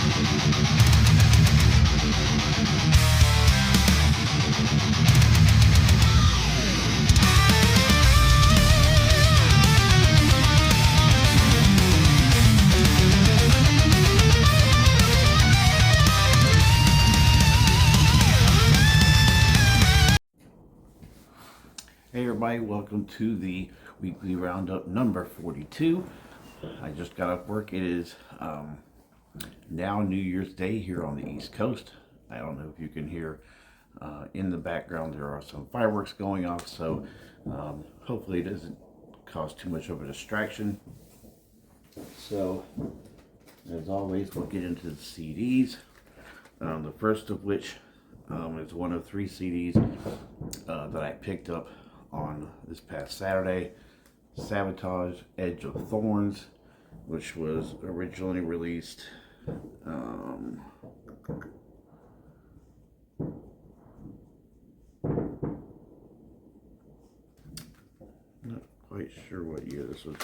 Hey everybody, welcome to the weekly roundup number 42. I just got off work. It is now New Year's Day here on the East Coast. I don't know if you can hear in the background there are some fireworks going off, so hopefully it doesn't cause too much of a distraction. So as always, we'll get into the CDs. The first of which is one of 3 CDs that I picked up on this past Saturday. Sabotage, Edge of Thorns, which was originally released not quite sure what year this was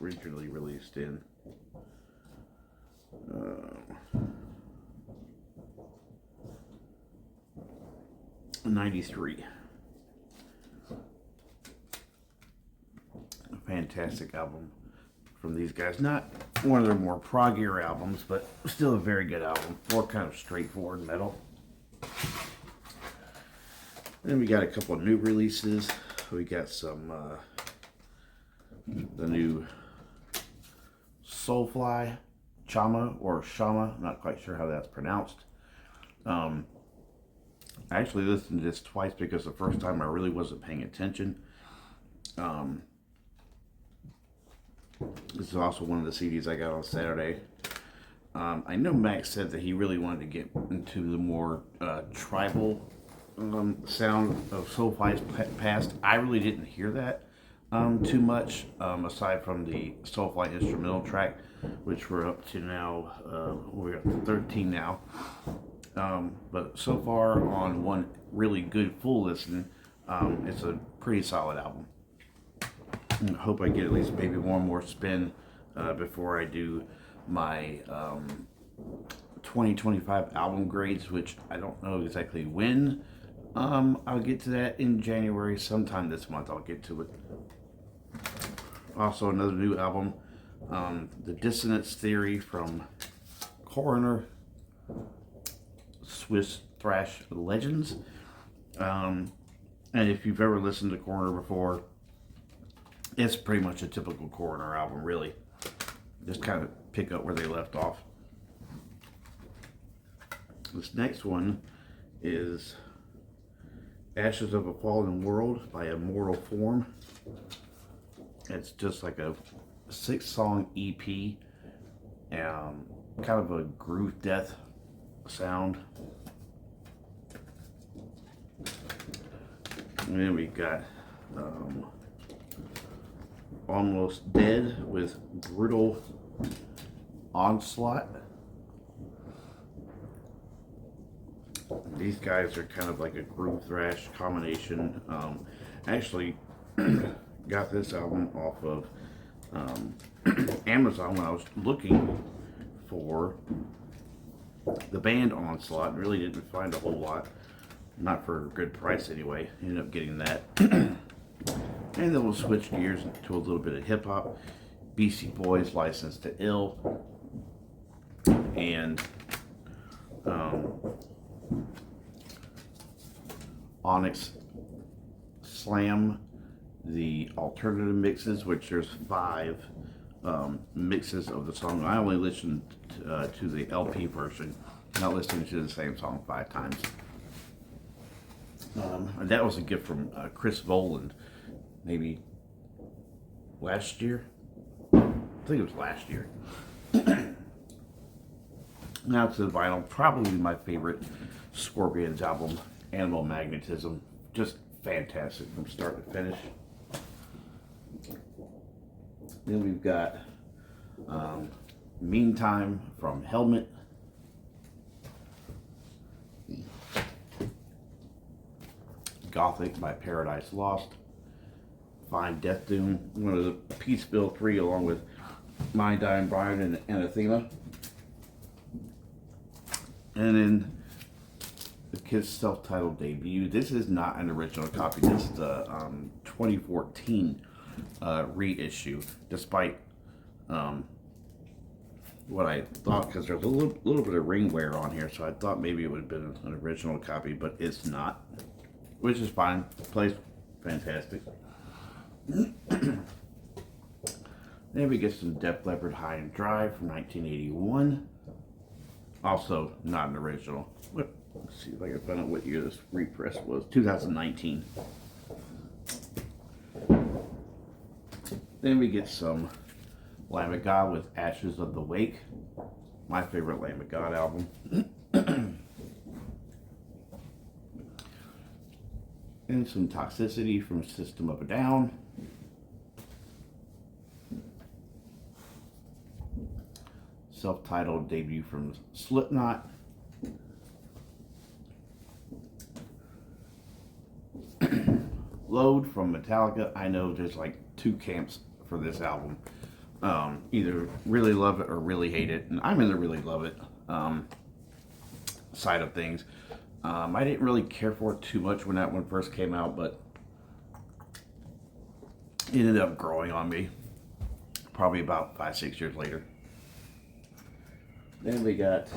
originally released in. 93. A fantastic album from these guys. Not one of their more proggier albums, but still a very good album. More kind of straightforward metal. Then we got a couple of new releases. We got some the new Soulfly, Chama or Shama, not quite sure how that's pronounced. I actually listened to this twice because the first time I really wasn't paying attention. This is also one of the CDs I got on Saturday. I know Max said that he really wanted to get into the more tribal sound of Soulfly's past. I really didn't hear that too much, aside from the Soulfly instrumental track, which we're up to now. We're up to 13 now. But so far on one really good full listen, it's a pretty solid album. I hope I get at least maybe one more spin before I do my 2025 album grades, which I don't know exactly when. I'll get to that in January. Sometime this month I'll get to it. Also another new album, The Dissonance Theory from Coroner, Swiss thrash legends. And if you've ever listened to Coroner before, it's pretty much a typical Coroner album, really. Just kind of pick up where they left off. This next one is Ashes of a Fallen World by Immortal Form. It's just like a 6-song EP, kind of a groove death sound. And then we got Almost Dead with Brutal Onslaught. These guys are kind of like a groove thrash combination. Actually got this album off of Amazon when I was looking for the band Onslaught. Really didn't find a whole lot. Not for a good price anyway. Ended up getting that. And then we'll switch gears to a little bit of hip hop. Beastie Boys, Licensed to Ill, and Onyx Slam, the alternative mixes, which there's 5 mixes of the song. I only listened to the LP version, not listening to the same song 5 times. And that was a gift from Chris Voland, maybe last year. I think it was last year. Now to the vinyl, probably my favorite Scorpions album, Animal Magnetism. Just fantastic from start to finish. Then we've got Meantime from Helmet. Gothic by Paradise Lost. Fine Death Doom, one of the Peace Bill 3 along with Mind, Dying, Brian, and Anathema. And then the Kiss self-titled debut. This is not an original copy. This is a 2014 reissue, despite what I thought, because there's a little bit of ring wear on here, so I thought maybe it would have been an original copy, but it's not, which is fine. Plays fantastic. Then we get some Def Leppard High and Dry from 1981. Also not an original. Let's see if I can find out what year this repress was. 2019. Then we get some Lamb of God with Ashes of the Wake. My favorite Lamb of God album. And some Toxicity from System of a Down. Self-titled debut from Slipknot. Load from Metallica. I know there's like two camps for this album. Either really love it or really hate it, and I'm in the really love it side of things. I didn't really care for it too much when that one first came out, but it ended up growing on me probably about 5-6 years later. Then we got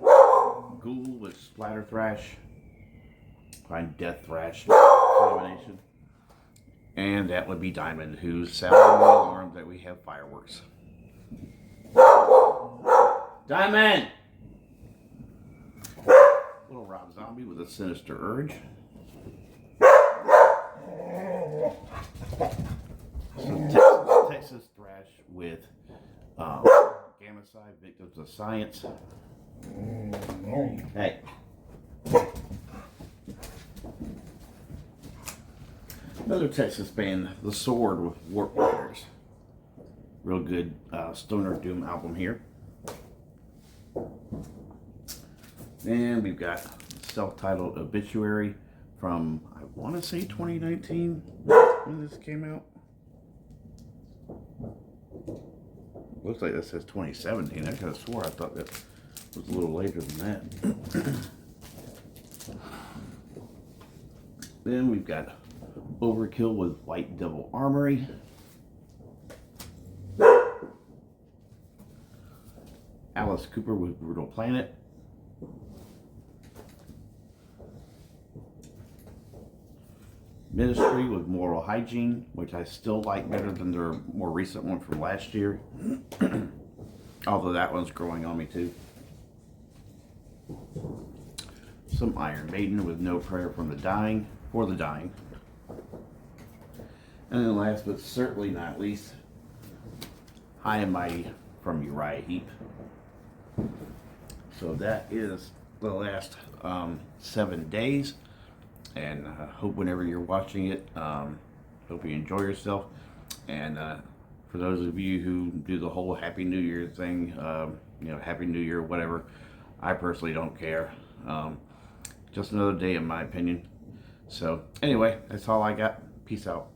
Ghoul with Splatter Thrash, Find Death Thrash combination. And that would be Diamond, who's sounding the alarm that we have fireworks. Diamond! Little Rob Zombie with a Sinister Urge. Some Texas Thrash with Gamma Psi, Victims of Science. Hey. Another Texas band, The Sword with Warp Riders. Real good Stoner Doom album here. And we've got self-titled Obituary from, I want to say 2019 when this came out. Looks like that says 2017. I could have swore I thought that was a little later than that. Then we've got Overkill with White Devil Armory. Alice Cooper with Brutal Planet. Ministry with Moral Hygiene, which I still like better than their more recent one from last year. Although that one's growing on me too. Some Iron Maiden with No Prayer for the Dying. And then last but certainly not least, High and Mighty from Uriah Heep. So that is the last 7 days. And I hope whenever you're watching it, hope you enjoy yourself. And for those of you who do the whole Happy New Year thing, Happy New Year, whatever, I personally don't care. Just another day in my opinion. So anyway, that's all I got. Peace out.